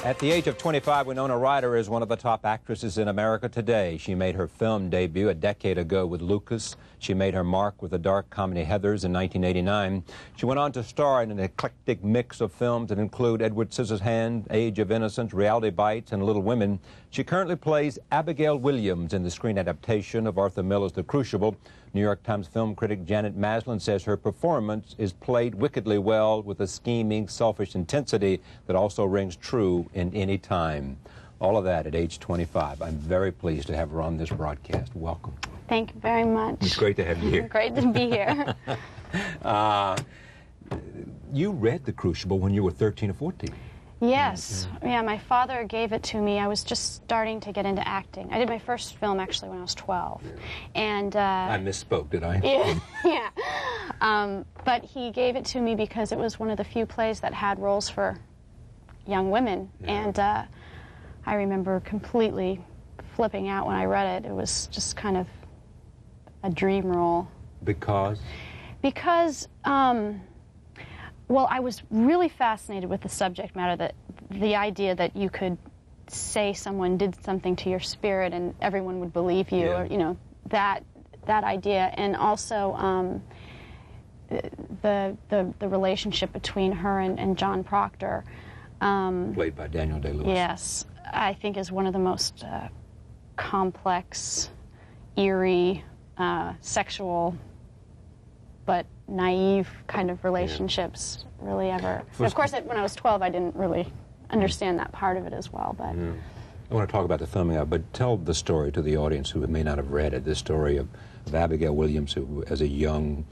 At the age of 25, Winona Ryder is one of the top actresses in America today. She made her film debut a decade ago with Lucas. She made her mark with the dark comedy Heathers in 1989. She went on to star in an eclectic mix of films that include Edward Scissorhands, Age of Innocence, Reality Bites, and Little Women. She currently plays Abigail Williams in the screen adaptation of Arthur Miller's The Crucible. New York Times film critic Janet Maslin says her performance is played wickedly well with a scheming, selfish intensity that also rings true in any time. All of that at age 25. I'm very pleased to have her on this broadcast. Welcome. Thank you very much. It's great to have you here. Great to be here. You read The Crucible when you were 13 or 14. Yes. Yeah, my father gave it to me. I was just starting to get into acting. I did my first film, actually, when I was 12. And I misspoke, did I? Yeah. But he gave it to me because it was one of the few plays that had roles for young women. Yeah. And I remember completely flipping out when I read it. It was just kind of a dream role. Because? Because, well, I was really fascinated with the subject matter, that the idea that you could say someone did something to your spirit and everyone would believe you, or, you know, that idea. And also the relationship between her and John Proctor. Played by Daniel Day-Lewis. Yes. I think is one of the most complex, eerie, sexual, but naive kind of relationships really ever. Of course, when I was 12, I didn't really understand that part of it as well. But I want to talk about the filming of it, but tell the story to the audience who may not have read it, the story of Abigail Williams, who, as a young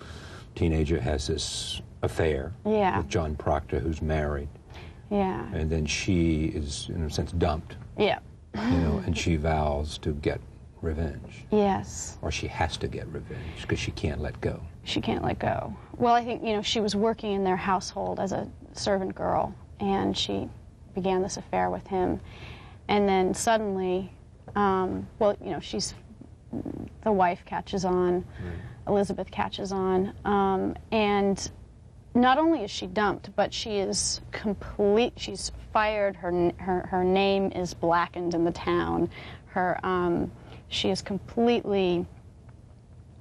teenager, has this affair with John Proctor, who's married. Yeah. And then she is, in a sense, dumped. Yeah. You know, and she vows to get revenge. Yes. Or she has to get revenge because she can't let go. She can't let go. Well, I think, you know, she was working in their household as a servant girl, and she began this affair with him. And then suddenly, well, you know, the wife catches on, Elizabeth catches on, and not only is she dumped, but she is she's fired, her name is blackened in the town, she is completely,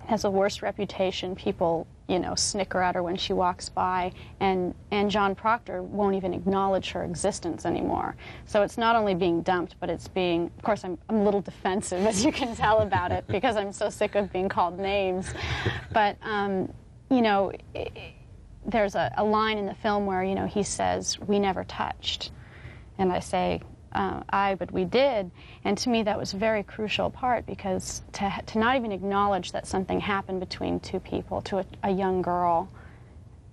has a worse reputation. People, you know, snicker at her when she walks by, and John Proctor won't even acknowledge her existence anymore. So it's not only being dumped, but it's being, of course, I'm a little defensive, as you can tell about it, because I'm so sick of being called names. But, you know, there's a line in the film where, you know, he says, "We never touched." And I say, but we did. And to me, that was a very crucial part, because to not even acknowledge that something happened between two people, to a young girl,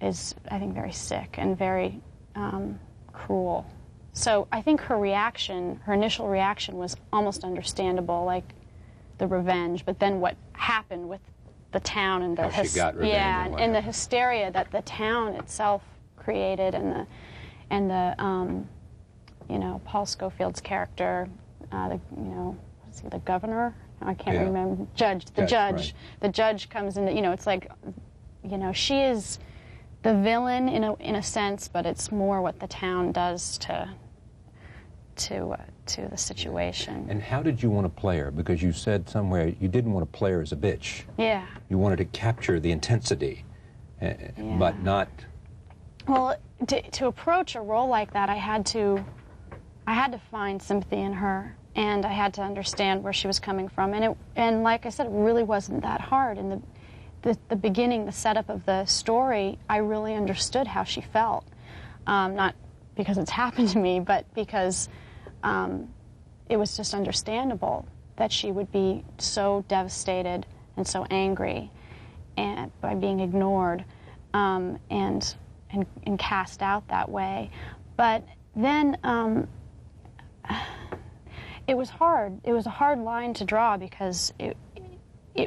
is, I think, very sick and very cruel. So I think her initial reaction was almost understandable, like the revenge, but then what happened with the town and the she got revenge and the hysteria that the town itself created, and the you know, Paul Schofield's character, you know, was he the governor? I can't remember. The judge. Right. The judge comes in. You know, it's like, you know, she is the villain in a sense, but it's more what the town does to the situation. And how did you want to play her? Because you said somewhere you didn't want to play her as a bitch. Yeah. You wanted to capture the intensity, but not. Well, to approach a role like that, I had to find sympathy in her, and I had to understand where she was coming from. And like I said, it really wasn't that hard. In the beginning, the setup of the story, I really understood how she felt. Not because it's happened to me, but because it was just understandable that she would be so devastated and so angry, and by being ignored and cast out that way. But then it was hard. It was a hard line to draw, because it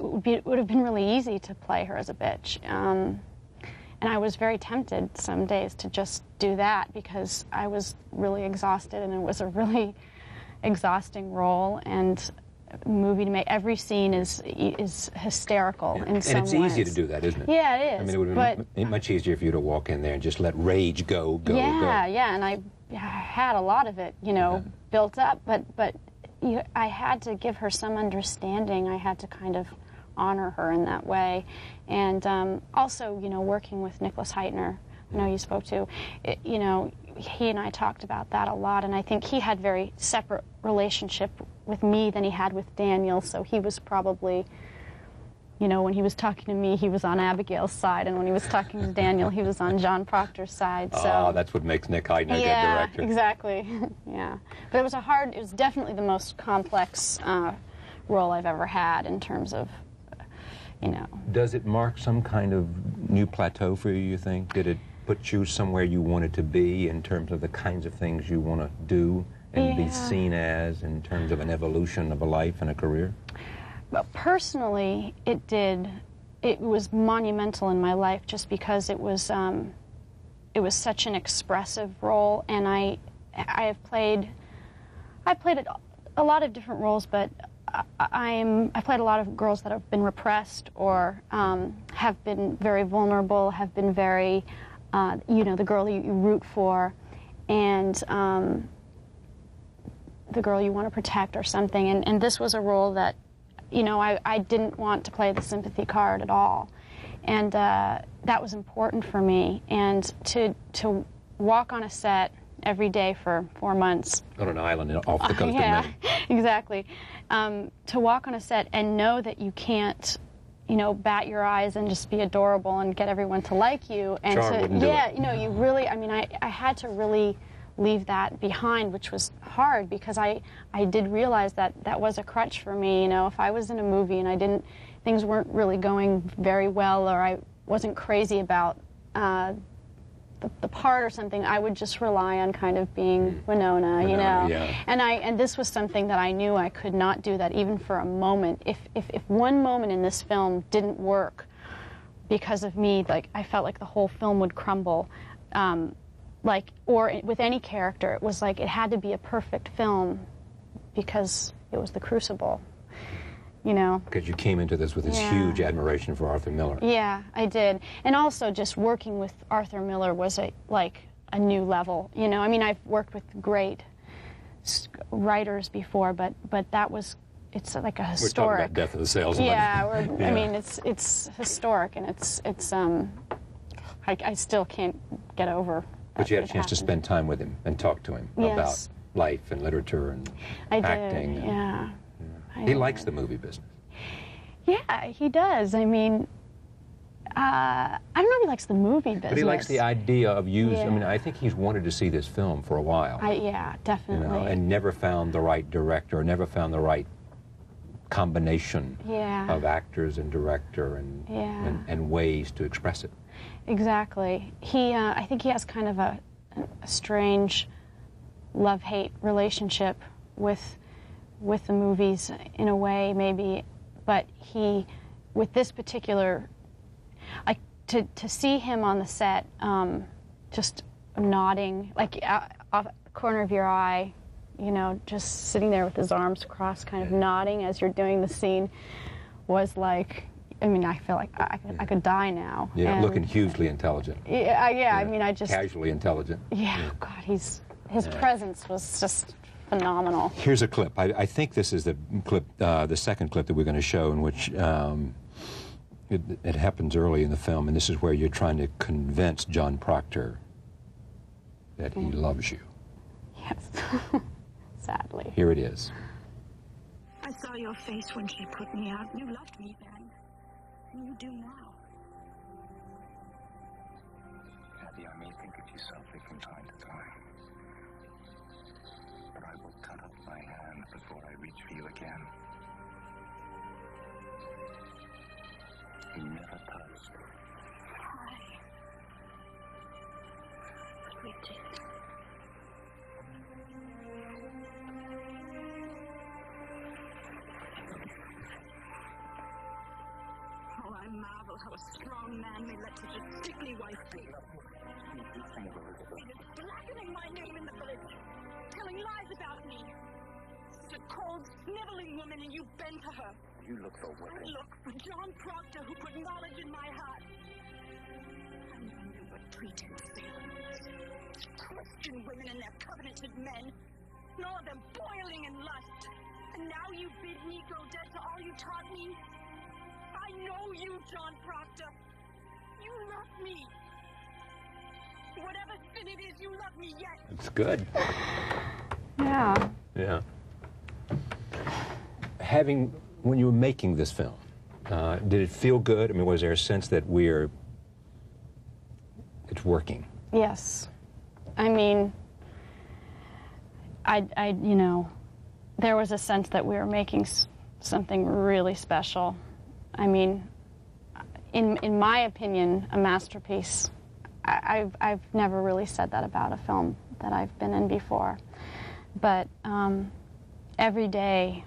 would have been really easy to play her as a bitch. And I was very tempted some days to just do that, because I was really exhausted, and it was a really exhausting role. And movie to make. Every scene is hysterical in some ways. And it's easy to do that, isn't it? Yeah, it is. I mean, it would have been much easier for you to walk in there and just let rage go. Yeah, and I had a lot of it, you know, built up, but I had to give her some understanding. I had to kind of honor her in that way. And also, you know, working with Nicholas Heitner, I know you spoke to, you know, he and I talked about that a lot, and I think he had very separate relationship with me than he had with Daniel, so he was probably, you know, when he was talking to me, he was on Abigail's side, and when he was talking to Daniel, he was on John Proctor's side. So that's what makes Nick Heitner a good director. Yeah, exactly. Yeah, but it was definitely the most complex role I've ever had in terms of, you know. Does it mark some kind of new plateau for you, you think? Did it put you somewhere you wanted to be in terms of the kinds of things you want to do and be seen as in terms of an evolution of a life and a career? Well, personally, it did. It was monumental in my life just because it was such an expressive role, and I played a lot of different roles, but I played a lot of girls that have been repressed or have been very vulnerable, have been very, you know, the girl you root for, and the girl you want to protect or something. And this was a role that, you know, I didn't want to play the sympathy card at all. And that was important for me. And to walk on a set every day for 4 months. On an island off the coast of Maine. Exactly. To walk on a set and know that you can't, you know, bat your eyes and just be adorable and get everyone to like you. And Charm wouldn't do it. you know, you really, I mean, I had to really leave that behind, which was hard because I did realize that that was a crutch for me. You know, if I was in a movie and things weren't really going very well, or I wasn't crazy about the part or something, I would just rely on kind of being Winona, you know. Yeah. And this was something that I knew I could not do that even for a moment. If one moment in this film didn't work because of me, like, I felt like the whole film would crumble. Or with any character, it was like it had to be a perfect film because it was the Crucible, you know. Because you came into this with this huge admiration for Arthur Miller. Yeah, I did. And also just working with Arthur Miller was like a new level, you know. I mean, I've worked with great writers before, but that was, it's like a historic. We're talking about Death of the Salesman. Yeah, I mean, it's historic, and it's I still can't get over. But you had a chance to spend time with him and talk to him about life and literature and acting. Yeah. He likes the movie business. Yeah, he does. I mean, I don't know if he likes the movie business. But he likes the idea of using, I mean, I think he's wanted to see this film for a while. Yeah, definitely. You know, and never found the right director, never found the right combination of actors and director and ways to express it. Exactly. I think he has kind of a strange love-hate relationship with the movies in a way, maybe, but with this particular, like, to see him on the set, just nodding, like, off the corner of your eye, you know, just sitting there with his arms crossed, kind of nodding as you're doing the scene, was like, I mean, I feel like I could die now. Yeah, and looking hugely intelligent. Yeah, I mean, I just... Casually intelligent. Yeah, God, his presence was just phenomenal. Here's a clip. I think this is the clip, the second clip that we're going to show, in which it happens early in the film, and this is where you're trying to convince John Proctor that he loves you. Yes, sadly. Here it is. I saw your face when she put me out. You loved me then. And you do now. Kathy, I may think of you selfish from time to time. But I will cut off my hand before I reach for you again. He never touched. Why? We did. Oh, I marvel how a strong man may let such a sickly wife be. Blackening my name in the village, telling lies about me, to call old sniveling woman and you bend to her. You look for I women. look for John Proctor, who put knowledge in my heart. I knew what pretense Salem was. Christian women and their covenanted men. And all of them boiling in lust. And now you bid me go dead to all you taught me? I know you, John Proctor. You love me. Whatever sin it is, you love me yet. It's good. Yeah. Yeah. When you were making this film, did it feel good? I mean, was there a sense that it's working? Yes. I mean, you know, there was a sense that we were making something really special. I mean, in my opinion, a masterpiece. I've never really said that about a film that I've been in before. But every day,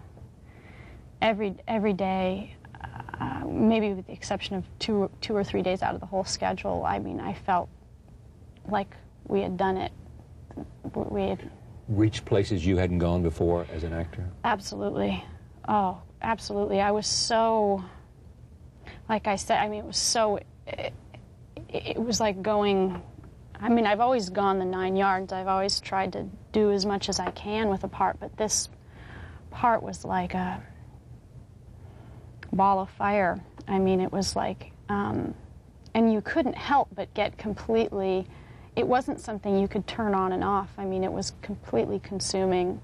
maybe with the exception of two or 3 days out of the whole schedule, I mean, I felt like we had done it. We had Reached places you hadn't gone before as an actor? Absolutely. Oh, absolutely. I was so, like I said, I mean, it was so, it was like going, I mean, I've always gone the 9 yards. I've always tried to do as much as I can with a part, but this part was like a ball of fire. I mean, it was like, and you couldn't help but get completely, it wasn't something you could turn on and off. I mean, it was completely consuming,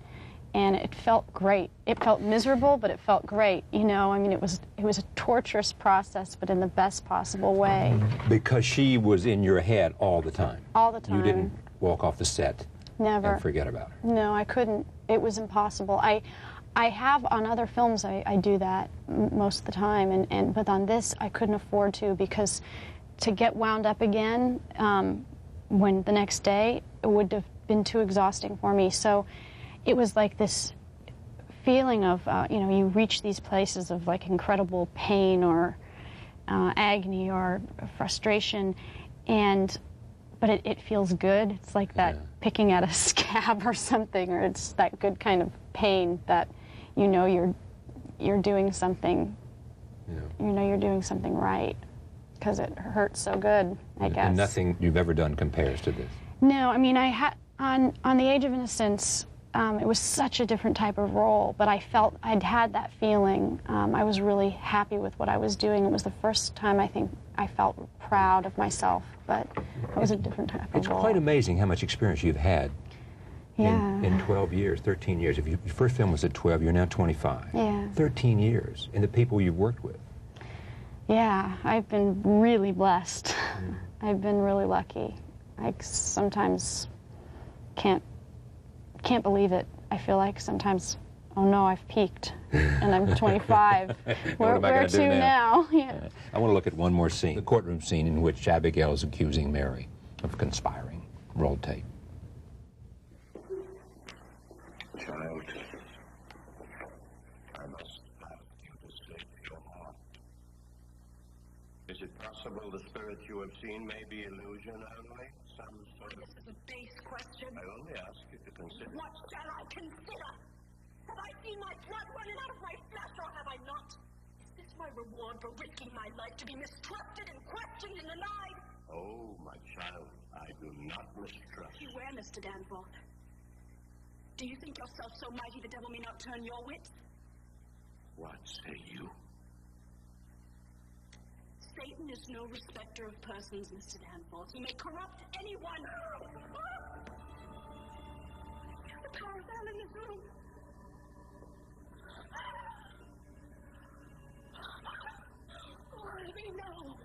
and it felt great. It felt miserable, but it felt great, you know? I mean, it was a torturous process, but in the best possible way. Because she was in your head all the time. All the time. You didn't walk off the set Never. and forget about her. No, I couldn't. It was impossible. I have on other films, I do that most of the time, but on this I couldn't afford to, because to get wound up again when the next day, it would have been too exhausting for me. So it was like this feeling of, you know, you reach these places of like incredible pain or agony or frustration, but it feels good. It's like that picking at a scab or something, or it's that good kind of pain that you know you're doing something. Yeah. You know you're doing something right, because it hurts so good, I guess. And nothing you've ever done compares to this. No, I mean, I had on The Age of Innocence. It was such a different type of role, but I felt I'd had that feeling. I was really happy with what I was doing. It was the first time I think I felt proud of myself, but it was a different type of role. It's quite amazing how much experience you've had Yeah. in 12 years, 13 years. If your first film was at 12, you're now 25. Yeah. 13 years, and the people you've worked with. Yeah, I've been really blessed. I've been really lucky. I sometimes can't believe it. I feel like sometimes, oh no, I've peaked, and I'm 25. Where to now? Yeah. I want to look at one more scene, the courtroom scene in which Abigail is accusing Mary of conspiring. Roll tape. Child, I must ask you to save your heart. Is it possible the spirit you have seen may be illusion only? Some sort of... This is a base question. I only ask you to consider... What shall I consider? Have I seen my blood running out of my flesh, or have I not? Is this my reward for risking my life to be mistrusted and questioned and denied? Oh, my child, I do not mistrust. Beware, Mr. Danforth. Do you think yourself so mighty the devil may not turn your wits? What say you? Satan is no respecter of persons, Mr. Danforth. He may corrupt anyone. The power of hell in this room. Let me know.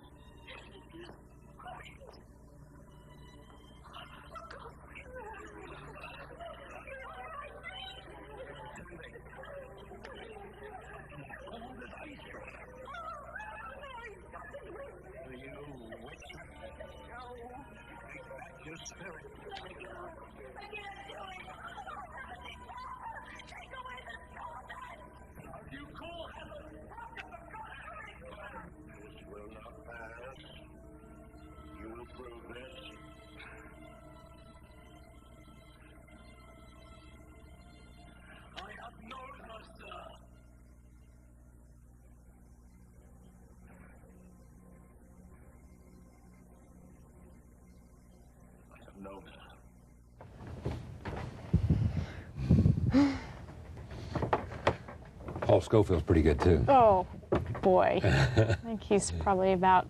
Your spirit. Let me go. I can't do it. Take away the skeleton. You call heaven. This will not pass. Paul Scofield's pretty good, too. Oh, boy. I think he's probably about,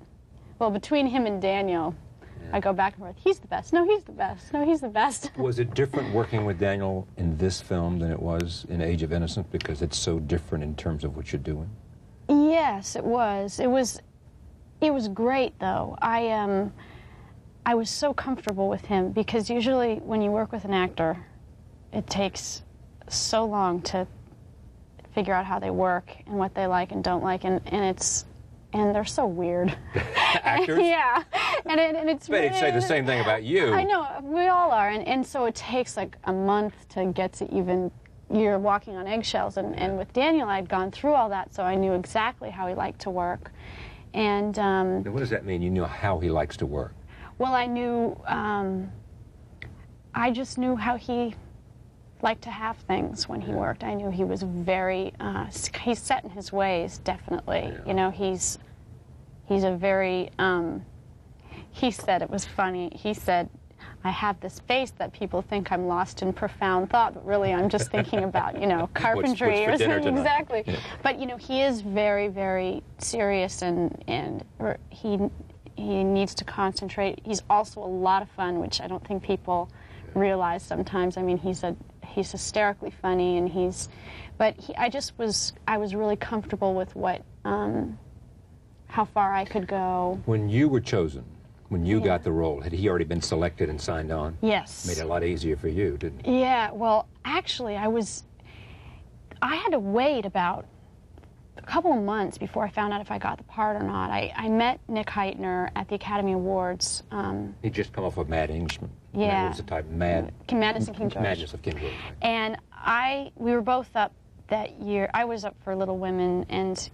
well, between him and Daniel, I go back and forth. He's the best. No, he's the best. No, he's the best. Was it different working with Daniel in this film than it was in Age of Innocence because it's so different in terms of what you're doing? Yes, it was. It was great, though. I was so comfortable with him because usually when you work with an actor, it takes so long to figure out how they work and what they like and don't like, and they're so weird. Actors? Yeah. And it's But he'd say the same thing about you. I know, we all are, and so it takes like a month to get to even, you're walking on eggshells, and with Daniel I'd gone through all that, so I knew exactly how he liked to work. And now, what does that mean, you know how he likes to work? Well, I knew, I just knew how he liked to have things when he worked. I knew he was very, he's set in his ways, definitely. Yeah. You know, he's a very, he said, it was funny, he said, I have this face that people think I'm lost in profound thought, but really I'm just thinking about, you know, carpentry what's for dinner tonight? Exactly. Yeah. But, you know, he is very, very serious, and he needs to concentrate. He's also a lot of fun, which I don't think people realize sometimes. I mean, he's hysterically funny, and I was really comfortable with what, how far I could go. When you were chosen, when you got the role, had he already been selected and signed on? Yes. Made it a lot easier for you, didn't it? Yeah, well, actually, I had to wait about a couple of months before I found out if I got the part or not. I met Nick Heitner at the Academy Awards. He'd just come off of Mad Englishman. Yeah. It was the type Madness of King George. Madness of King George. And we were both up that year. I was up for Little Women, and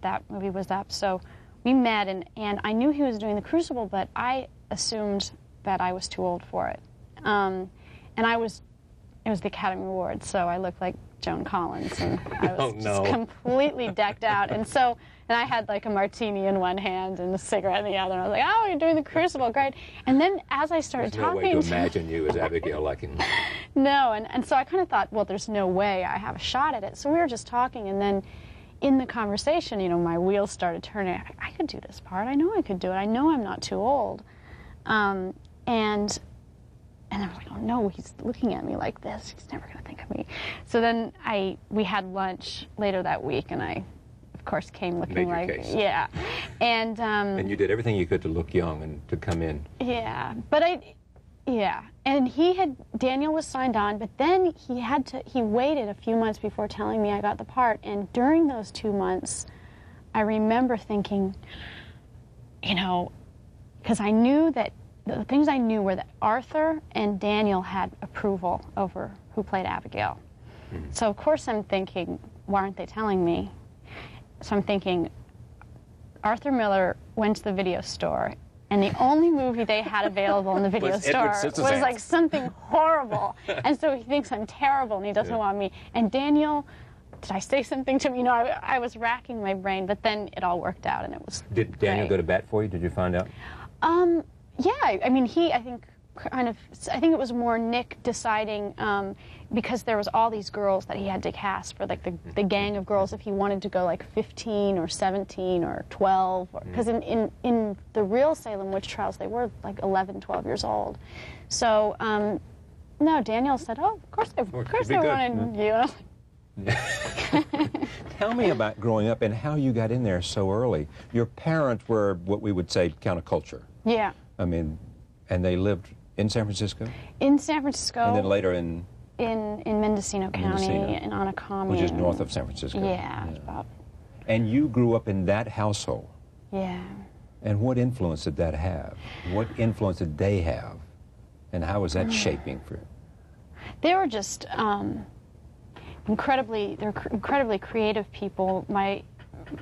that movie was up. So we met, and I knew he was doing The Crucible, but I assumed that I was too old for it. And it was the Academy Awards, so I looked like Joan Collins, and I was just completely decked out. And I had like a martini in one hand and a cigarette in the other. And I was like, oh, you're doing The Crucible, great. And then as I started talking... There's no way to imagine you as Abigail Lucking. No, and so I kind of thought, well, there's no way I have a shot at it. So we were just talking, and then in the conversation, you know, my wheels started turning. I could do this part. I know I could do it. I know I'm not too old. And I was like, oh no, he's looking at me like this. He's never going to think of me. So then we had lunch later that week, and I, of course, came looking like, case. Yeah. And you did everything you could to look young and to come in. Yeah, but and Daniel was signed on, but then he waited a few months before telling me I got the part, and during those 2 months, I remember thinking, you know, because I knew that the things I knew were that Arthur and Daniel had approval over who played Abigail. Mm-hmm. So of course I'm thinking, why aren't they telling me? So I'm thinking, Arthur Miller went to the video store, and the only movie they had available in the video store was like something horrible. And so he thinks I'm terrible, and he doesn't want me. And Daniel, did I say something to him? You know, I was racking my brain, but then it all worked out, and it was Did Daniel go to bat for you? Did you find out? Yeah, I mean, I think it was more Nick deciding, because there was all these girls that he had to cast for, like, the gang of girls, if he wanted to go, like, 15 or 17 or 12. Because in the real Salem Witch Trials, they were, like, 11, 12 years old. So, no, Daniel said, oh, of course they wanted you. Tell me about growing up and how you got in there so early. Your parents were what we would say counterculture. Yeah. I mean, and they lived in San Francisco? In San Francisco. And then later in Mendocino County, in Anacomie. Which is north of San Francisco. Yeah. About. And you grew up in that household. Yeah. And what influence did that have? What influence did they have? And how was that shaping for you? They were just incredibly creative people.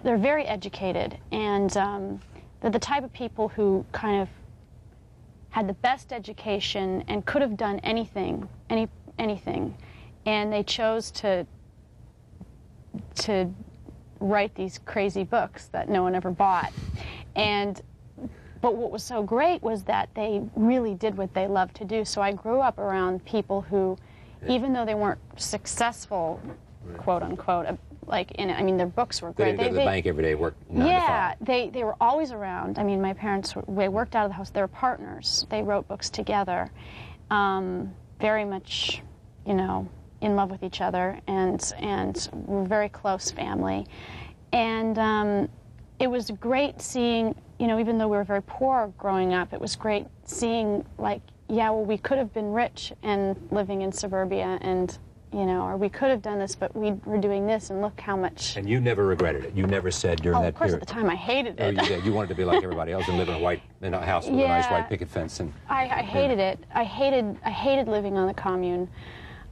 They're very educated, and they're the type of people who kind of had the best education and could have done anything, and they chose to write these crazy books that no one ever bought. But what was so great was that they really did what they loved to do. So I grew up around people who, even though they weren't successful, quote unquote, like in it. I mean, their books were great. They didn't go to the bank every day, work 9 to 5. They were always around. I mean, my parents they worked out of the house. They were partners. They wrote books together, very much, you know, in love with each other, and we're a very close family. And it was great seeing, you know, even though we were very poor growing up, it was great seeing, like, yeah, well, we could have been rich and living in suburbia, and, you know, or we could have done this, but we were doing this, and look how much. And you never regretted it. You never said during that period. Of course, at the time I hated it. Oh, you did. You wanted to be like everybody else and live in a house with a nice white picket fence. And I hated it. I hated living on the commune.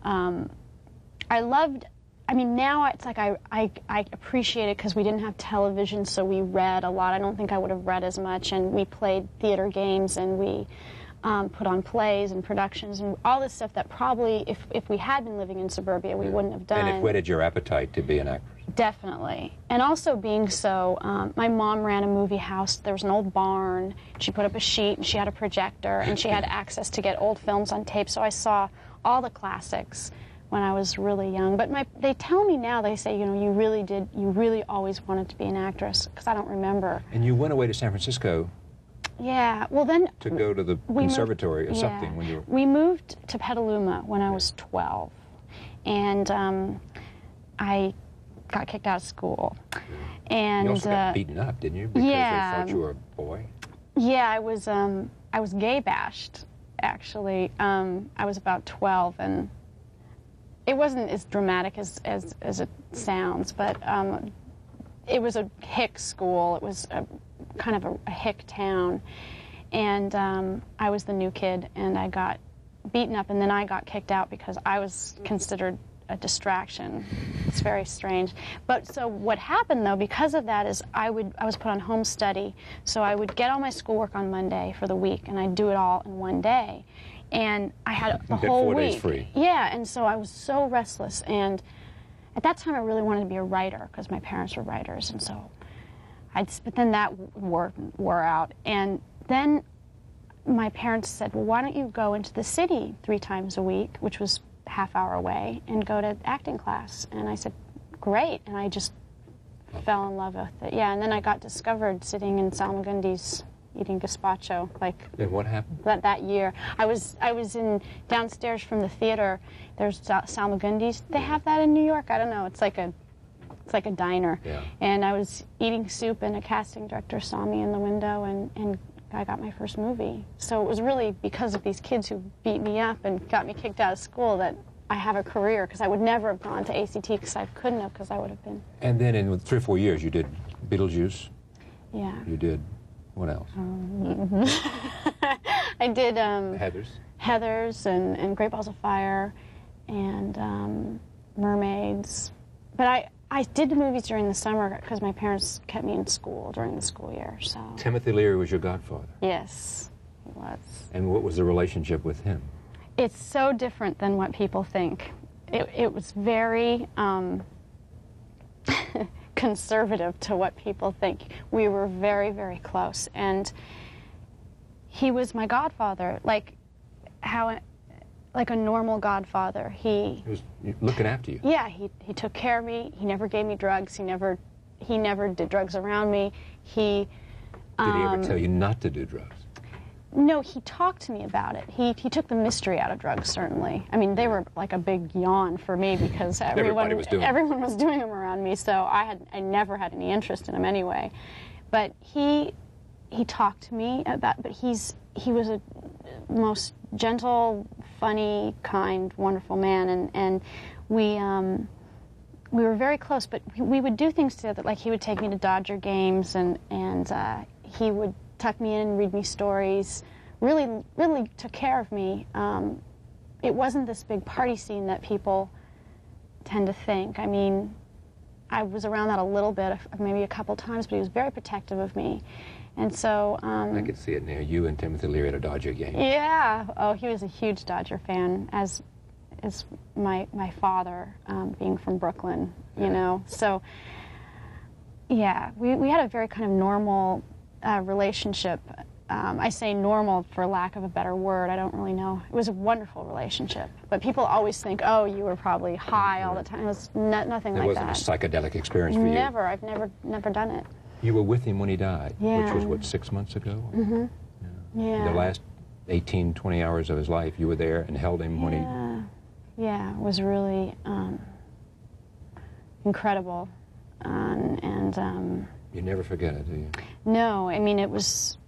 I loved. I mean, now it's like I appreciate it because we didn't have television, so we read a lot. I don't think I would have read as much, and we played theater games, and we put on plays and productions and all this stuff that probably, if we had been living in suburbia, we wouldn't have done. And it whetted your appetite to be an actress. Definitely. And also being so, my mom ran a movie house. There was an old barn. She put up a sheet, and she had a projector, and she had access to get old films on tape, so I saw all the classics when I was really young. But they tell me now, they say, you know, you really always wanted to be an actress, because I don't remember. And you went away to San Francisco. Yeah, well then... To go to the conservatory or something when you were... We moved to Petaluma when I was 12, and I got kicked out of school. And you also got beaten up, didn't you? Because they thought you were a boy? Yeah, I was gay bashed, actually. I was about 12, and it wasn't as dramatic as it sounds, but it was a hick school. It was kind of a hick town, and I was the new kid, and I got beaten up, and then I got kicked out because I was considered a distraction. It's very strange. But so what happened, though, because of that, is I was put on home study, so I would get all my schoolwork on Monday for the week, and I'd do it all in one day. And I had the whole 4 week. days free. Yeah, and so I was so restless, and at that time I really wanted to be a writer because my parents were writers, and so but then that wore out. And then my parents said, well, why don't you go into the city 3 times a week, which was half-hour away, and go to acting class? And I said, great, and I just fell in love with it. Yeah, and then I got discovered sitting in Salmagundi's eating gazpacho, like. And what happened? That year, I was in downstairs from the theater. There's Salmagundi's. They have that in New York. I don't know. It's like a diner. Yeah. And I was eating soup, and a casting director saw me in the window, and I got my first movie. So it was really because of these kids who beat me up and got me kicked out of school that I have a career, because I would never have gone to ACT, because I couldn't have, because I would have been. And then in 3 or 4 years, you did Beetlejuice. Yeah. You did, what else? I did Heathers and Great Balls of Fire and Mermaids. But I did the movies during the summer because my parents kept me in school during the school year. So Timothy Leary was your godfather? Yes, he was. And what was the relationship with him? It's so different than what people think. It was very conservative to what people think. We were very, very close, and he was my godfather, like a normal godfather. He was looking after you. Yeah, he took care of me. He never gave me drugs. He never did drugs around me. Did he ever tell you not to do drugs? No, he talked to me about it. He took the mystery out of drugs, certainly. I mean, they were like a big yawn for me because everyone was doing them around me, so I never had any interest in them anyway. But he talked to me about, but he was a most gentle, funny, kind, wonderful man, and we were very close, but we would do things together, like he would take me to Dodger games, and he would tuck me in and read me stories, really took care of me. It wasn't this big party scene that people tend to think. I mean, I was around that a little bit, maybe a couple times, but he was very protective of me. And so... I could see it now, you and Timothy Leary at a Dodger game. Yeah. Oh, he was a huge Dodger fan, as my father, being from Brooklyn, you know. So, yeah, we had a very kind of normal relationship. I say normal for lack of a better word. I don't really know. It was a wonderful relationship. But people always think, oh, you were probably high all the time. It was nothing like that. It wasn't a psychedelic experience for you? Never. I've never done it. You were with him when he died, Yeah. which was, what, 6 months ago? Mm-hmm. Yeah. The last 18, 20 hours of his life, you were there and held him when he... Yeah, it was really incredible. You never forget it, do you? No, I mean, it was...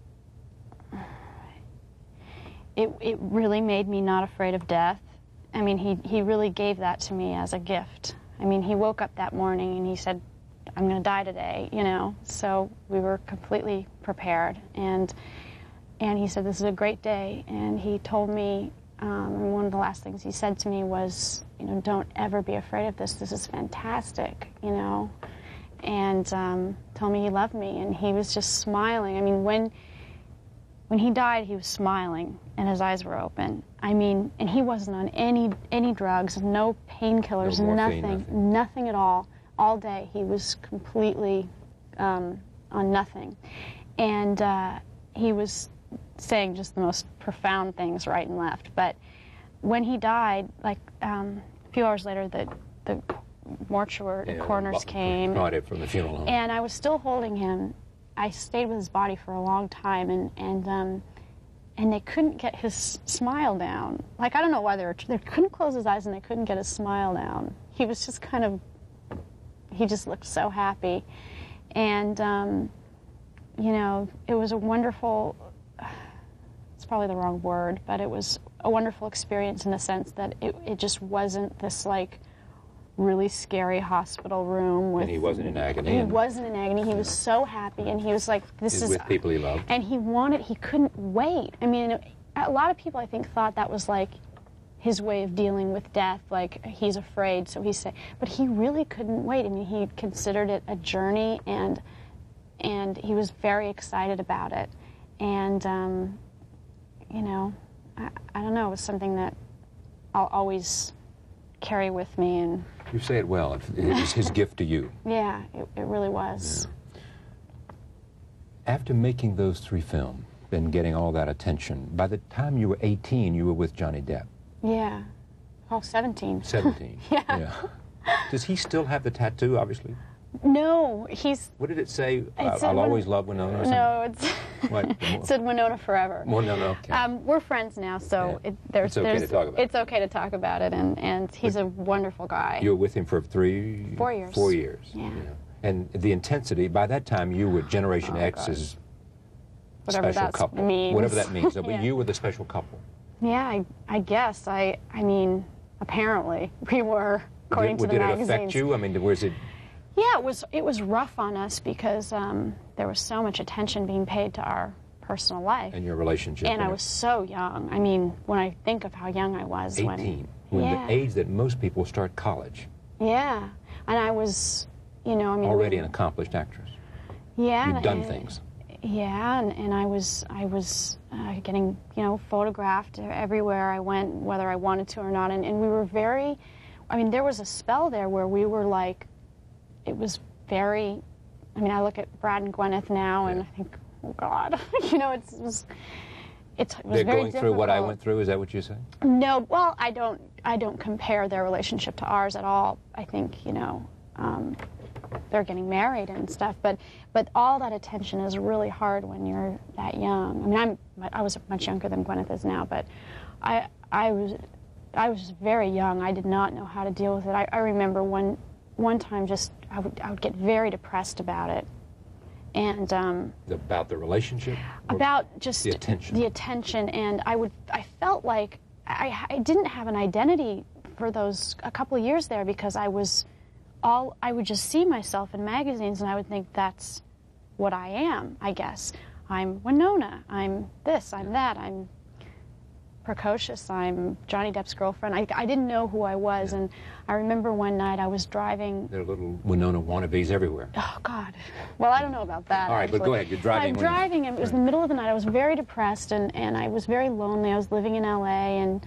It really made me not afraid of death. I mean, he really gave that to me as a gift. I mean, he woke up that morning and he said, I'm going to die today, you know. So we were completely prepared. And he said, this is a great day. And he told me, and one of the last things he said to me was, you know, don't ever be afraid of this. This is fantastic, you know. And told me he loved me. And he was just smiling. I mean, when he died, he was smiling and his eyes were open. I mean, and he wasn't on any drugs, no painkillers, no morphine, nothing at all. All day he was completely on nothing. And he was saying just the most profound things right and left. But when he died, like a few hours later, the mortuary, the coroners came. Brought it from the funeral home. And I was still holding him. I stayed with his body for a long time, and they couldn't get his smile down. Like, I don't know why they couldn't close his eyes and they couldn't get his smile down. He was just kind of, he just looked so happy. And, you know, it was a wonderful, it's probably the wrong word, but it was a wonderful experience in the sense that it just wasn't this, like, really scary hospital room with... And he wasn't in agony. He wasn't in agony. He was so happy, and he was like, this is... With people he loved. And he couldn't wait. I mean, a lot of people, I think, thought that was like his way of dealing with death, like he's afraid, so he's... But he really couldn't wait. I mean, he considered it a journey, and he was very excited about it. And, you know, I don't know, it was something that I'll always carry with me. And you say it well. It was his gift to you. Yeah, it really was. Yeah. After making those 3 films and getting all that attention, by the time you were 18, you were with Johnny Depp. Yeah. Oh, 17. 17. Yeah. Does he still have the tattoo, obviously? No, he's... What did it say? I'll always love Winona or something? No, it said Winona forever. Winona, okay. We're friends now, so it's okay to talk about it. It's okay to talk about it, and he's a wonderful guy. You were with him for 4 years. 4 years. Yeah. And the intensity, by that time you were Generation X's special couple. Means. Whatever that means. But Yeah. you were the special couple. Yeah, I guess. I mean, apparently we were, according to the magazines. Did it affect you? I mean, was it... Yeah, it was rough on us because there was so much attention being paid to our personal life. And your relationship. And I was so young. I mean, when I think of how young I was 18. When the age that most people start college. Yeah. And I was, you know, I mean... Already an accomplished actress. Yeah. You'd done things. Yeah, and I was getting, you know, photographed everywhere I went, whether I wanted to or not. And we were very... I mean, there was a spell there where we were like... It was very, I mean, I look at Brad and Gwyneth now, and I think, oh God, you know, it was They're very going through what I went through. Is that what you say? No, well, I don't compare their relationship to ours at all. I think, you know, they're getting married and stuff, but all that attention is really hard when you're that young. I mean, I was much younger than Gwyneth is now, but I was very young. I did not know how to deal with it. I remember one time just I would get very depressed about it, and about the relationship, about just the attention, and I felt like I didn't have an identity for those a couple of years there because I would just see myself in magazines and I would think that's what I am. I guess I'm Winona. I'm this. I'm that. I'm precocious. I'm Johnny Depp's girlfriend. I didn't know who I was, and I remember one night I was driving. There are little Winona wannabes everywhere. Oh, God. Well, I don't know about that. All right, actually. But go ahead. You're driving. I'm driving, and it was the middle of the night. I was very depressed, and I was very lonely. I was living in L.A., and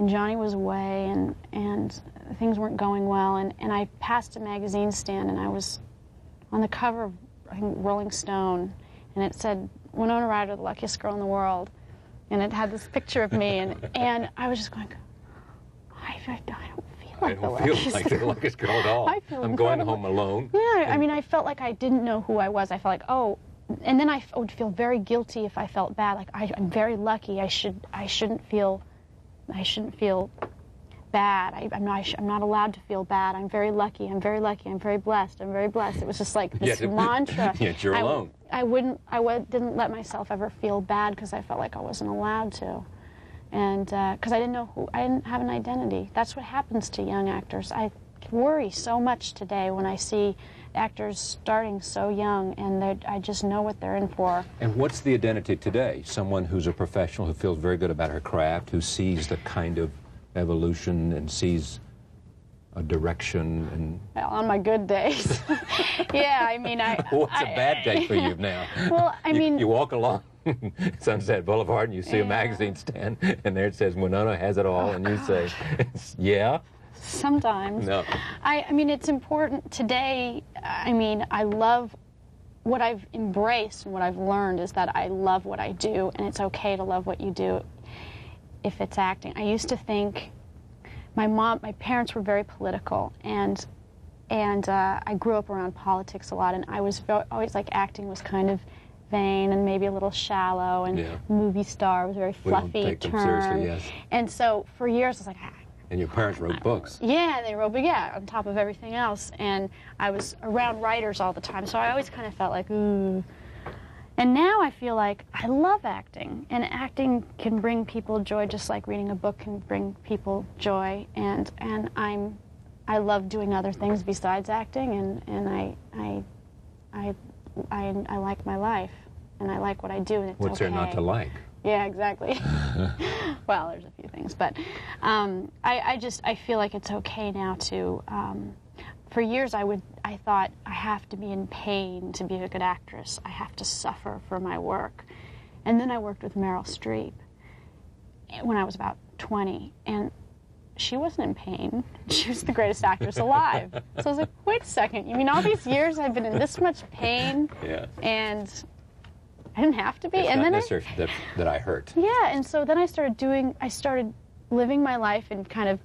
Johnny was away, and things weren't going well, and I passed a magazine stand, and I was on the cover of, I think, Rolling Stone, and it said, Winona Ryder, the luckiest girl in the world, and it had this picture of me, and I was just going, I don't feel like the luckiest girl at all. I'm going home alone. Yeah, I mean, I felt like I didn't know who I was. I felt like, oh, and then I would feel very guilty if I felt bad. Like I'm very lucky. I shouldn't feel bad. I'm not allowed to feel bad. I'm very lucky. I'm very lucky. I'm very blessed. I'm very blessed. It was just like this mantra. Yet you're alone. I didn't let myself ever feel bad because I felt like I wasn't allowed to, and because I didn't have an identity. That's what happens to young actors. I worry so much today when I see actors starting so young, and I just know what they're in for. And what's the identity today? Someone who's a professional, who feels very good about her craft, who sees the kind of evolution and sees a direction and... Well, on my good days. Yeah, I mean, What's a bad day for you now? Well, I mean... You walk along Sunset Boulevard and you see a magazine stand, and there it says, Winona has it all, and you say, yeah? Sometimes. No. I mean, it's important today. I mean, I love what I've embraced and what I've learned is that I love what I do, and it's okay to love what you do if it's acting. I used to think my parents were very political, and I grew up around politics a lot, and I was always like acting was kind of vain and maybe a little shallow, and movie star was a very fluffy we don't take term. them seriously, yes. And so for years I was like, and your parents wrote books. Yeah, they wrote, but yeah, on top of everything else. And I was around writers all the time, so I always kind of felt like, ooh. And now I feel like I love acting, and acting can bring people joy just like reading a book can bring people joy. And I love doing other things besides acting, and I like my life, and I like what I do, and it's What's there not to like? Yeah, exactly. Well, there's a few things, but I feel like it's okay now to. For years, I thought I have to be in pain to be a good actress. I have to suffer for my work, and then I worked with Meryl Streep when I was about 20, and she wasn't in pain. She was the greatest actress alive. So I was like, wait a second. You mean all these years I've been in this much pain, and I didn't have to be? It's and not then necessarily that I hurt. Yeah, and so then I started living my life and kind of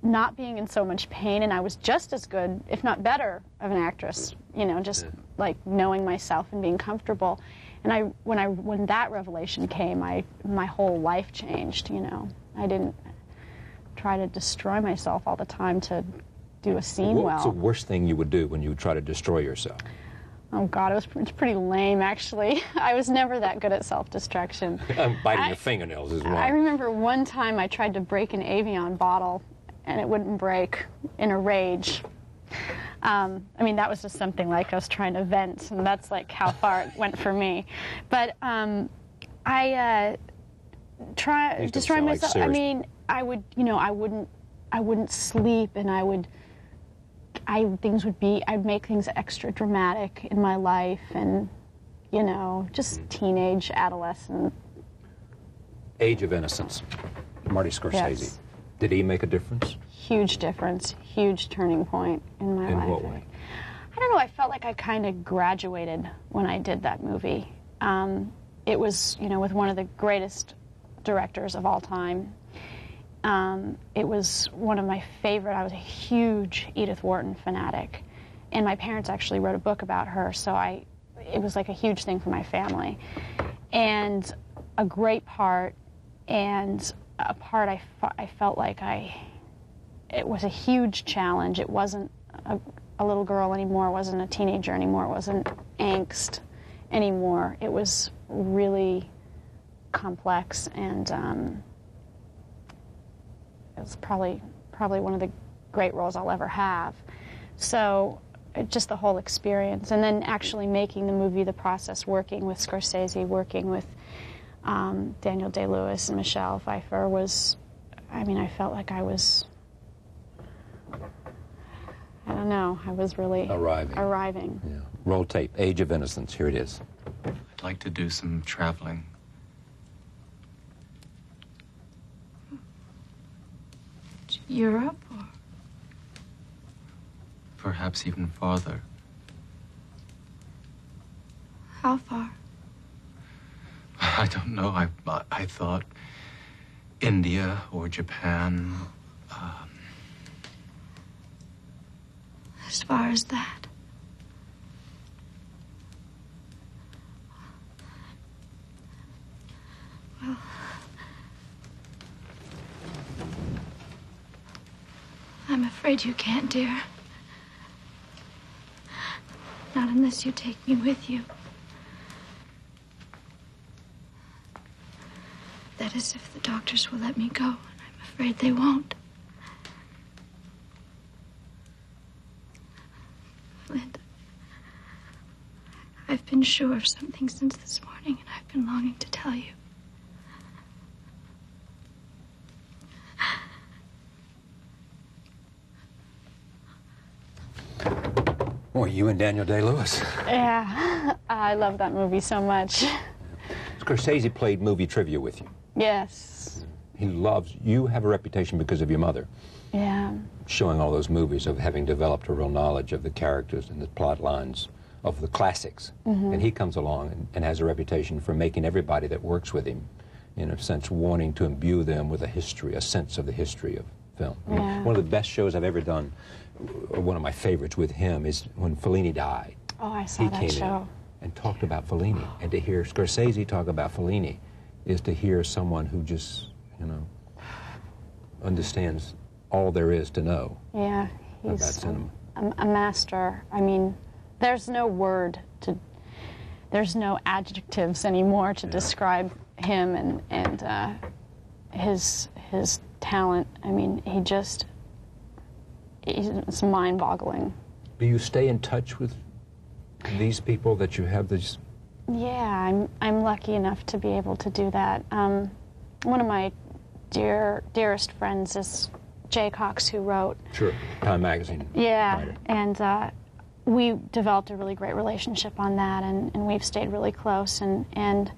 not being in so much pain, and I was just as good, if not better, of an actress, you know, just like knowing myself and being comfortable. And when that revelation came, my whole life changed, you know. I didn't try to destroy myself all the time to do a scene well. What's the worst thing you would do when you would try to destroy yourself? Oh, God, it's pretty lame, actually. I was never that good at self-destruction. Biting your fingernails is one. I remember one time I tried to break an Evian bottle, and it wouldn't break in a rage. I mean, that was just something like I was trying to vent, and that's like how far it went for me. But I destroy myself. I mean, I would, you know, I wouldn't sleep, and I'd make things extra dramatic in my life, and, you know, just teenage, adolescent. Age of Innocence, Marty Scorsese. Yes. Did he make a difference? Huge difference, huge turning point in my life. In what way? I don't know, I felt like I kind of graduated when I did that movie. It was, you know, with one of the greatest directors of all time. It was one of my favorite. I was a huge Edith Wharton fanatic, and my parents actually wrote a book about her, so it was like a huge thing for my family. And a great part, and a part I felt like it was a huge challenge. It wasn't a little girl anymore, it wasn't a teenager anymore, it wasn't angst anymore. It was really complex, and it was probably one of the great roles I'll ever have. So just the whole experience, and then actually making the movie, the process, working with Scorsese, working with Daniel Day-Lewis and Michelle Pfeiffer was, I mean, I felt like I was, I don't know, I was really arriving. Yeah. Roll tape, Age of Innocence, here it is. I'd like to do some traveling. Europe, or perhaps even farther. how far? I don't know. I thought India or Japan. As far as that. Well, I'm afraid you can't, dear. Not unless you take me with you. That is, if the doctors will let me go, and I'm afraid they won't. Linda, I've been sure of something since this morning, and I've been longing to tell you. Boy, you and Daniel Day-Lewis. Yeah, I love that movie so much. Scorsese played movie trivia with you. Yes. He loves, you have a reputation because of your mother. Yeah. Showing all those movies, of having developed a real knowledge of the characters and the plot lines of the classics. And he comes along and has a reputation for making everybody that works with him, in a sense, wanting to imbue them with a history, a sense of the history of film. Yeah. One of the best shows I've ever done, or one of my favorites with him, is when Fellini died. Oh, I saw that show. And talked about Fellini. And to hear Scorsese talk about Fellini is to hear someone who just, you know, understands all there is to know. Yeah, about he's cinema. a master. I mean, there's no word to, there's no adjectives anymore to describe him and his talent. I mean, it's mind-boggling. Do you stay in touch with these people that you have this? Yeah, I'm lucky enough to be able to do that. One of my dearest friends is Jay Cox, who wrote Time magazine. Yeah, writer. and we developed a really great relationship on that, and we've stayed really close. And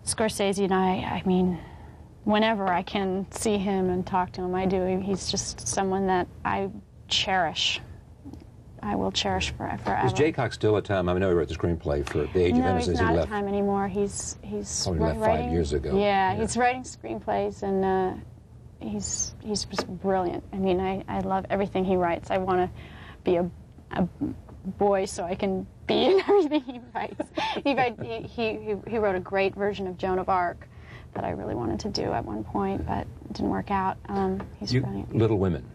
Scorsese and I mean, whenever I can see him and talk to him, I do. He's just someone that I cherish. I will cherish forever. Is Jay Cox still at Time? I know he wrote the screenplay for The Age of Innocence. No, he's not he at left. Time anymore. He's Probably left 5 years ago. Yeah, he's writing screenplays, and he's just brilliant. I mean, I love everything he writes. I want to be a boy so I can be in everything he writes. He wrote a great version of Joan of Arc that I really wanted to do at one point, but it didn't work out. He's brilliant. Little Women,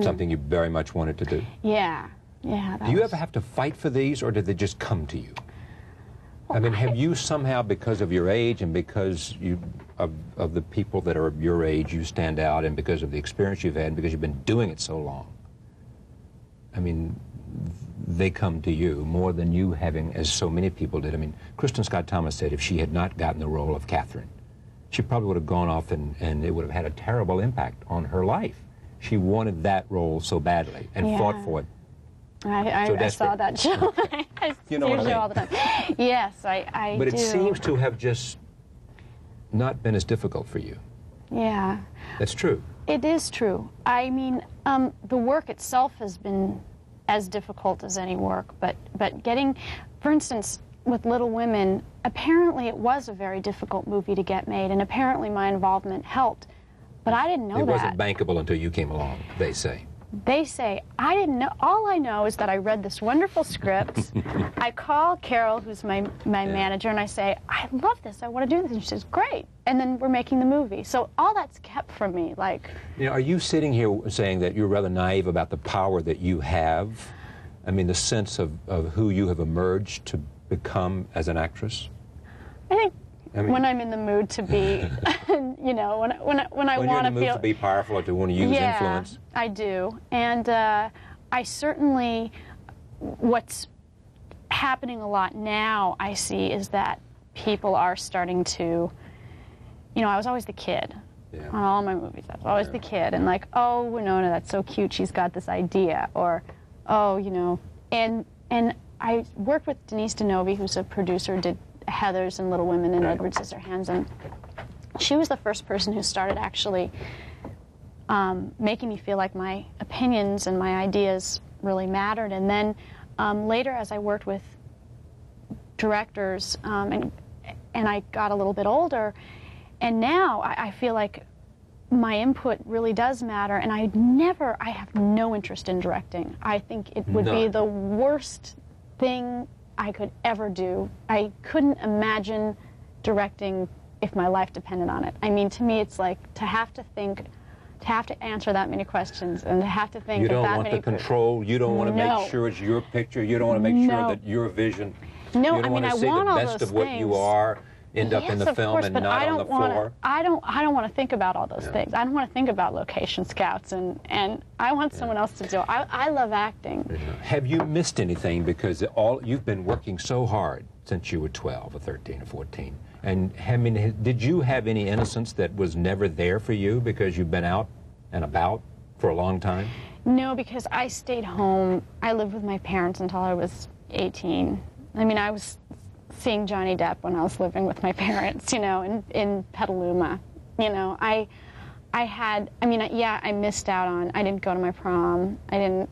something you very much wanted to do. Yeah. Yeah. Do you ever have to fight for these, or did they just come to you? I mean, have you somehow, because of your age and because of the people that are your age, you stand out, and because of the experience you've had, and because you've been doing it so long, I mean, they come to you more than you having, as so many people did. I mean, Kristen Scott Thomas said if she had not gotten the role of Catherine, she probably would have gone off and it would have had a terrible impact on her life. She wanted that role so badly and fought for it. I saw that show. I You know what I mean? all the time. Yes, I But do. it seems to have just not been as difficult for you. Yeah. That's true. It is true. I mean, the work itself has been as difficult as any work, but getting, for instance, with Little Women, apparently it was a very difficult movie to get made, and apparently my involvement helped, but I didn't know that. It wasn't bankable until you came along, they say. They say, I didn't know. All I know is that I read this wonderful script. I call Carol, who's my manager, and I say, I love this. I want to do this. And she says, great. And then we're making the movie. So all that's kept from me. Like, You know, are you sitting here saying that you're rather naive about the power that you have? I mean, the sense of who you have emerged to become as an actress? I think when I'm in the mood to be, you know, when I want to feel... When you're in the mood to be powerful or to want to use influence? I do. And I certainly, what's happening a lot now, I see, is that people are starting to, you know, I was always the kid. On all my movies, I was always the kid. And like, oh, Winona, that's so cute, she's got this idea. Or, oh, you know, and I worked with Denise DeNovi, who's a producer, did Heathers and Little Women and Edward Scissorhands, and she was the first person who started actually making me feel like my opinions and my ideas really mattered. And then later, as I worked with directors, and and I got a little bit older, and now I feel like my input really does matter, and I have no interest in directing. I think it would be the worst thing I could ever do. I couldn't imagine directing if my life depended on it. I mean, to me, it's like to have to think, to have to answer that many questions, and to have to think you of don't that want many the control. You don't want to make sure it's your picture. You don't want to make sure that your vision. No, you don't want to see the best of what you are end up in the film and not on the floor. I don't want to think about all those things. I don't want to think about location scouts, and I want someone else to do it. I love acting. Have you missed anything, because you've been working so hard since you were 12 or 13 or 14? And did you have any innocence that was never there for you because you've been out and about for a long time? No, because I stayed home. I lived with my parents until I was 18. I mean, I was seeing Johnny Depp when I was living with my parents, you know, in Petaluma. You know, I missed out on, I didn't go to my prom. I don't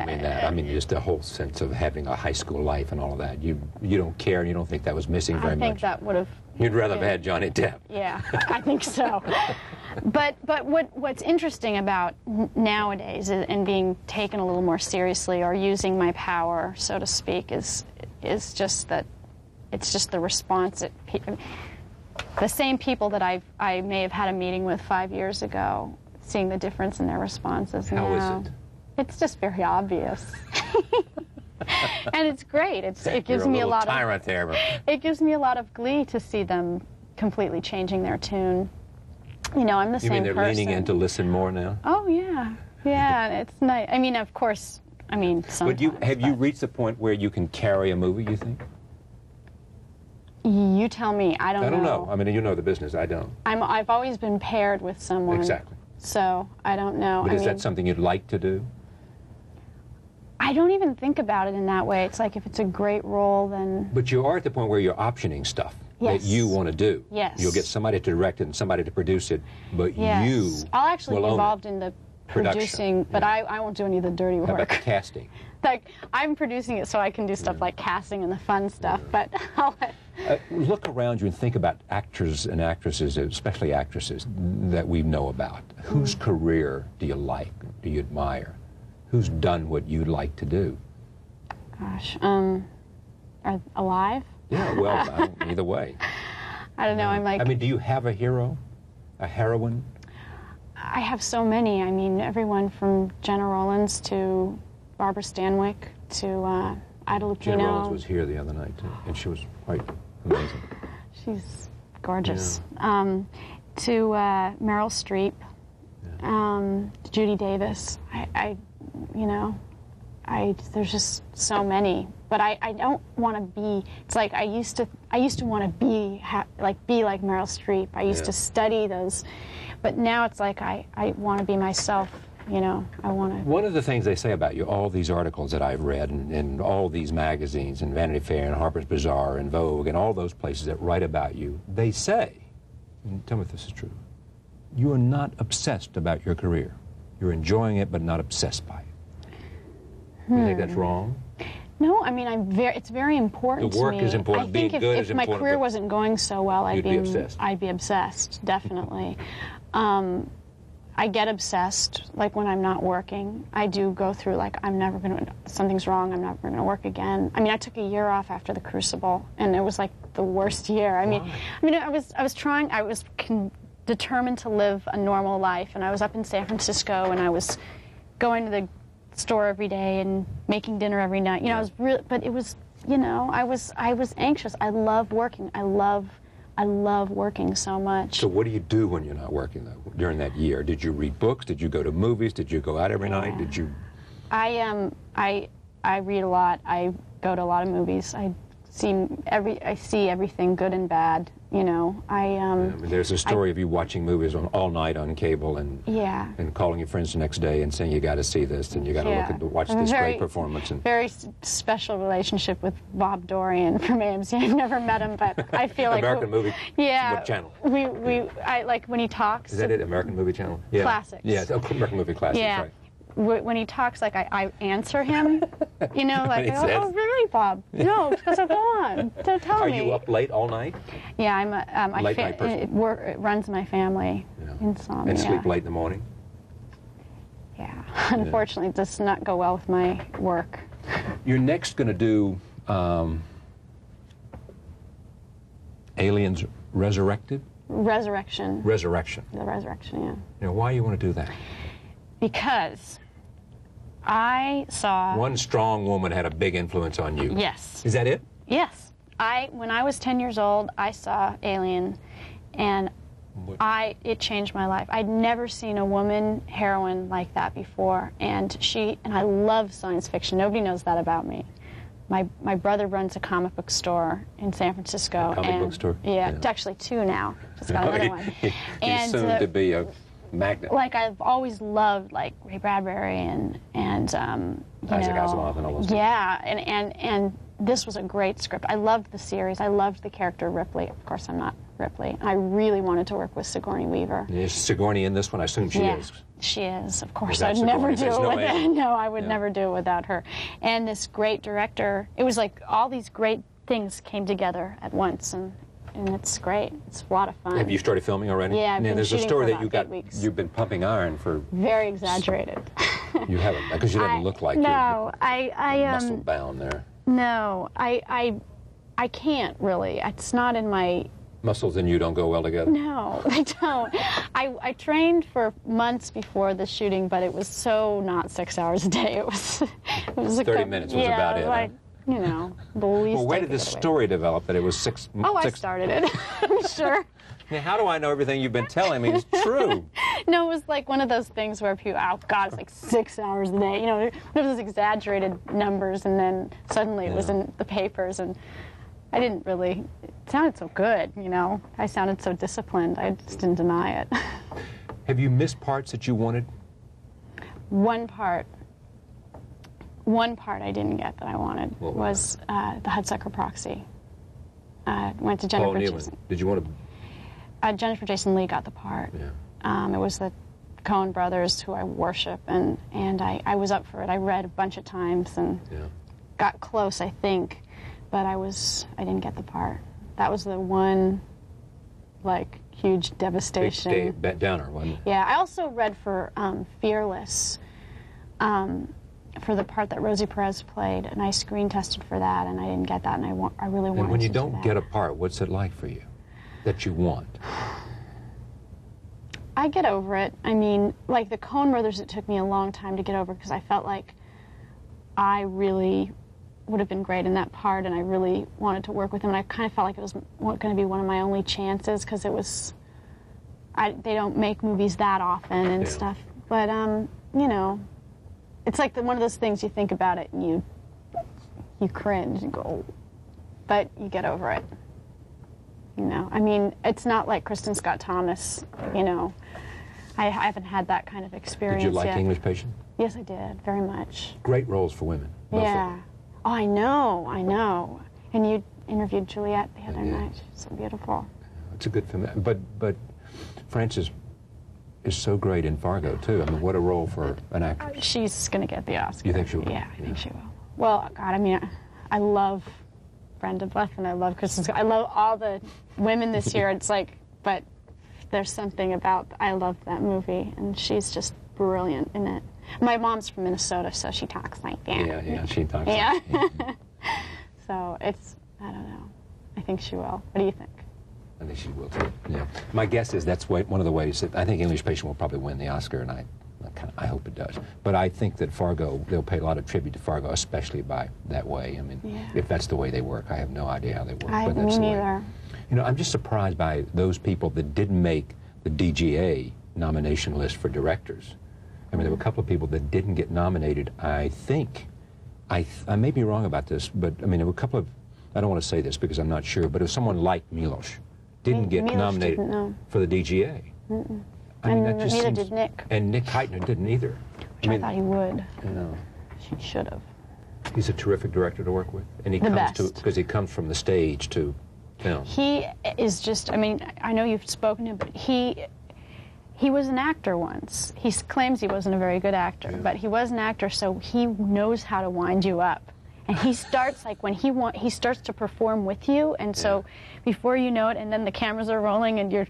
mean that. I mean just the whole sense of having a high school life and all of that. You don't care, and you don't think that was missing very much. I think that would have... You'd rather have had Johnny Depp. Yeah, I think so. But what's interesting about nowadays and being taken a little more seriously, or using my power, so to speak, is just that it's just the response that the same people that I may have had a meeting with 5 years ago, seeing the difference in their responses now. How is it? It's just very obvious. And it's great. It gives me a lot of tyrant there. It gives me a lot of glee to see them completely changing their tune. You know, I'm the same person. You mean they're leaning in to listen more now? Oh yeah, yeah. It's nice. I mean, of course. I mean, sometimes. But have you reached the point where you can carry a movie, you think? You tell me. I don't know. I mean, you know the business. I don't. I've always been paired with someone. Exactly. So I don't know. But is that something you'd like to do? I don't even think about it in that way. It's like if it's a great role, then... But you are at the point where you're optioning stuff that you want to do. Yes. You'll get somebody to direct it and somebody to produce it, but you I'll actually be involved in the production. Producing, but I won't do any of the dirty work. How about the casting? Like, I'm producing it so I can do stuff like casting and the fun stuff, but I'll let... Look around you and think about actors and actresses, especially actresses, that we know about. Whose career do you like, do you admire? Who's done what you'd like to do? Gosh, are alive? Yeah, well, either way. I don't know, I'm like... I mean, do you have a hero? A heroine? I have so many. I mean, everyone from Jenna Rollins to Barbara Stanwyck to Ida Lupino. Jenna Rollins was here the other night, too, and she was quite amazing. She's gorgeous. Yeah. To Meryl Streep, Judy Davis. There's just so many. But I don't want to be. It's like I used to want to be like Meryl Streep. I used to study those, but now it's like I want to be myself. You know, I want to... One of the things they say about you, all these articles that I've read, and all these magazines, and Vanity Fair, and Harper's Bazaar, and Vogue, and all those places that write about you, they say, and tell me if this is true, you are not obsessed about your career. You're enjoying it, but not obsessed by it. You think that's wrong? No, I mean, it's very important to me. The work is important. Being good is important. If my career wasn't going so well, I'd be obsessed. I'd be obsessed, definitely. I get obsessed, like when I'm not working. I do go through, like, something's wrong, I'm never going to work again. I mean, I took a year off after The Crucible, and it was like the worst year. I was determined to live a normal life, and I was up in San Francisco, and I was going to the store every day and making dinner every night. You know, I was really, but it was, you know, I was anxious. I love working. I love working so much. So what do you do when you're not working, though, during that year? Did you read books? Did you go to movies? Did you go out every night? Did you... I read a lot. I go to a lot of movies. I see everything, good and bad. You know, there's a story of you watching movies all night on cable and calling your friends the next day and saying you got to see this and you got to watch this great performance. And very special relationship with Bob Dorian from AMC. I've never met him, but I feel like American movie. Yeah. What channel? I like when he talks. Is that it? American Movie Channel? Yeah. Classics. Yeah, American Movie Classics. Yeah. Right. When he talks, like I answer him, You know, like, oh, really, Bob? No, because I'm on. So tell me. Are you up late all night? Yeah, I'm a late night person. It runs my family. Insomnia. And sleep late in the morning? Yeah. Unfortunately, it does not go well with my work. You're next going to do Aliens Resurrected? Resurrection. Resurrection. The Resurrection, yeah. You know, why do you want to do that? Because I saw... One strong woman had a big influence on you. Yes. Is that it? Yes. When I was 10 years old, I saw Alien, and it changed my life. I'd never seen a woman heroine like that before, and I love science fiction. Nobody knows that about me. My brother runs a comic book store in San Francisco. Comic book store? Yeah, it's actually 2 now. Just got another one. He's soon to be a magnet. Like, I've always loved, like, Ray Bradbury and Isaac Asimov and all those. Yeah, and this was a great script. I loved the series. I loved the character Ripley. Of course, I'm not Ripley. I really wanted to work with Sigourney Weaver. Is Sigourney in this one? I assume she is. She is, of course. Without I'd never Sigourney, do it without her. No, I would Yeah. never do it without her. And this great director, it was like all these great things came together at once, and it's great. It's a lot of fun. Have you started filming already? Yeah, I've been there's a shooting story for that you about got. 8 weeks. You've been pumping iron for. Very exaggerated. You haven't, because you don't look like no, you're muscle bound there. No, I can't really. It's not in my... Muscles and you don't go well together? No, they don't. I trained for months before the shooting, but it was so not 6 hours a day. It was 30 minutes was about it. Like, you know, the least. Well, where did this story develop that it was six? I started it. I'm sure. Now, how do I know everything you've been telling me is true? No, it was like one of those things where people, oh God, it's like 6 hours a day. You know, one of those exaggerated numbers, and then suddenly it was in the papers, and I didn't really. It sounded so good, you know. I sounded so disciplined. I just didn't deny it. Have you missed parts that you wanted? One part I didn't get that I wanted was the Hudsucker Proxy. Went to Jennifer Jason. Did you want to? Jennifer Jason Leigh got the part. Yeah. It was the Coen brothers who I worship, and I was up for it. I read a bunch of times and got close, I think, but I didn't get the part. That was the one, like, huge devastation. Big downer, wasn't it? Yeah, I also read for Fearless, for the part that Rosie Perez played, and I screen tested for that, and I didn't get that, and I really wanted to. And when you do don't that. get a part, what's it like for you that you want? I get over it. I mean, like the Coen brothers, it took me a long time to get over because I felt like I really would have been great in that part, and I really wanted to work with them, and I kind of felt like it was going to be one of my only chances because it was. They don't make movies that often and stuff, but you know, it's like one of those things you think about it and you cringe and go, but you get over it. You know, I mean, it's not like Kristen Scott Thomas. You know, I haven't had that kind of experience yet. Did you like yet. English Patient? Yes, I did, very much. Great roles for women. Yeah. Oh, I know. And you interviewed Juliette the other night. She's so beautiful. It's a good film. But Frances is so great in Fargo, too. I mean, what a role for an actress. She's going to get the Oscar. You think she will? Yeah, I think she will. Well, God, I mean, I love Brenda Bluff, and I love Kristen Scott. I love all the women this year. It's like, but there's something about, I love that movie, and she's just brilliant in it. My mom's from Minnesota, so she talks like that. Yeah, she talks like that. Yeah. So it's, I don't know. I think she will. What do you think? I think she will, too. Yeah. My guess is that's one of the ways that I think English Patient will probably win the Oscar, and I hope it does. But I think that Fargo, they'll pay a lot of tribute to Fargo, especially by that way. I mean, if that's the way they work. I have no idea how they work. But that's me the way. neither. You know, I'm just surprised by those people that didn't make the DGA nomination list for directors. I mean, there were a couple of people that didn't get nominated. I think, I may be wrong about this, but I mean, there were a couple of, I don't want to say this because I'm not sure, but if someone like Milos didn't get nominated for the DGA. I mean, that just neither seems, did Nick. And Nick Heitner didn't either. Which I thought he would. You know. He should have. He's a terrific director to work with. And he because he comes from the stage to film. He is just, I mean, I know you've spoken to him, but he he was an actor once. He claims he wasn't a very good actor, but he was an actor, so he knows how to wind you up. And he starts, like, when he starts to perform with you, and so before you know it, and then the cameras are rolling, and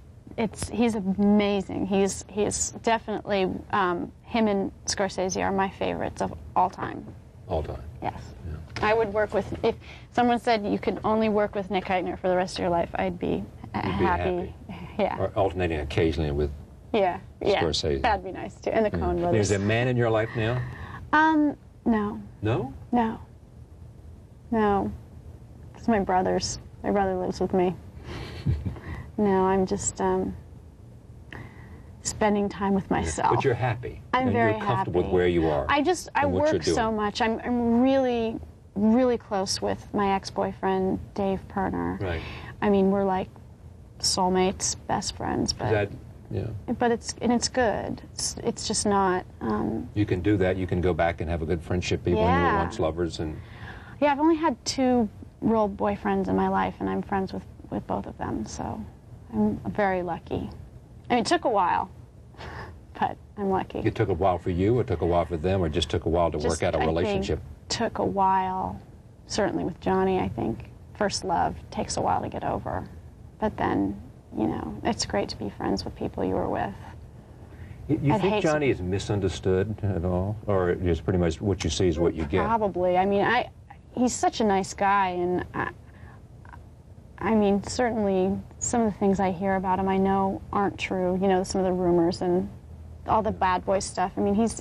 he's amazing. He's definitely, him and Scorsese are my favorites of all time. All time? Yes. Yeah. I would work with, if someone said you could only work with Nick Eichner for the rest of your life, I'd be happy. Yeah. Or alternating occasionally with Scorsese. That'd be nice too. And the Coen brothers. Is there a man in your life now? No. No? No. No. It's my brothers. My brother lives with me. No, I'm just spending time with myself. But you're happy. I'm very happy. You're comfortable with where you are. I work so much. I'm really, really close with my ex-boyfriend, Dave Perner. Right. I mean, we're like soulmates, best friends. But but it's good. It's just not. You can do that. You can go back and have a good friendship, even when you were once lovers. And yeah, I've only had 2 real boyfriends in my life, and I'm friends with both of them. So I'm very lucky. I mean, it took a while, but I'm lucky. It took a while for you, or it took a while for them, or just took a while to work out a relationship? It took a while, certainly with Johnny, I think. First love takes a while to get over. But then, you know, it's great to be friends with people you were with. You think Johnny is misunderstood at all? Or is pretty much what you see is what you get? Probably. I mean, he's such a nice guy, and I mean, certainly some of the things I hear about him I know aren't true. You know, some of the rumors and all the bad boy stuff. I mean, he's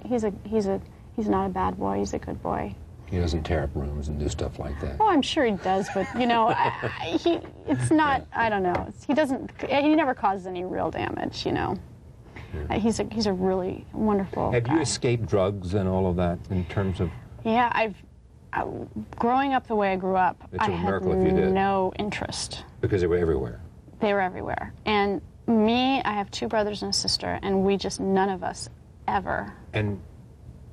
not a bad boy. He's a good boy. He doesn't tear up rooms and do stuff like that. Oh, I'm sure he does, but you know, it's not. I don't know. He doesn't. He never causes any real damage. You know. Yeah. He's a really wonderful guy. Have you escaped drugs and all of that in terms of? Yeah, growing up the way I grew up, I had no interest. Because they were everywhere. They were everywhere. And me, I have 2 brothers and a sister, and we just, none of us ever. And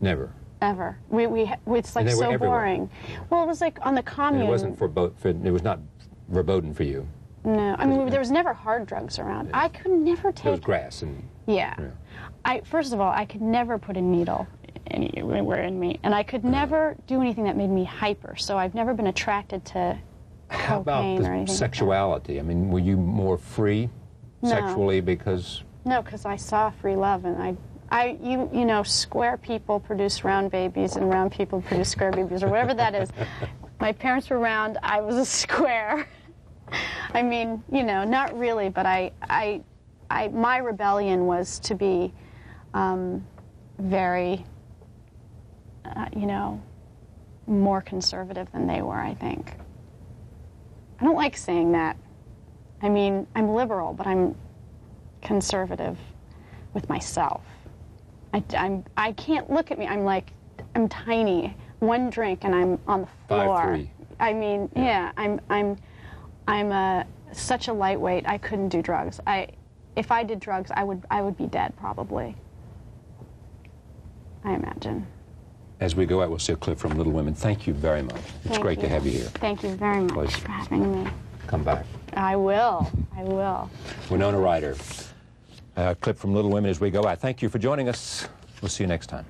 never? Ever. It's like so boring. Well, it was like on the commune. And it wasn't it was not verboten for you? No. I mean, there was never hard drugs around. I could never take... There was grass and... Yeah. First of all, I could never put a needle anywhere in me, and I could never do anything that made me hyper, so I've never been attracted to How cocaine or anything. How about sexuality? I mean, were you more free sexually because... No, because I saw free love, and you know, square people produce round babies, and round people produce square babies, or whatever that is. My parents were round, I was a square. I mean, you know, not really, but my rebellion was to be very, you know, more conservative than they were, I think. I don't like saying that. I mean, I'm liberal, but I'm conservative with myself. I can't look at me. I'm tiny. One drink and I'm on the floor. 5'3". I mean, yeah, I'm such a lightweight. I couldn't do drugs. If I did drugs, I would be dead probably. I imagine. As we go out, we'll see a clip from Little Women. Thank you very much. It's great to have you here. Thank you very much Pleasure. for having me. Come back. I will. I will. Winona Ryder. A clip from Little Women as we go out. Thank you for joining us. We'll see you next time.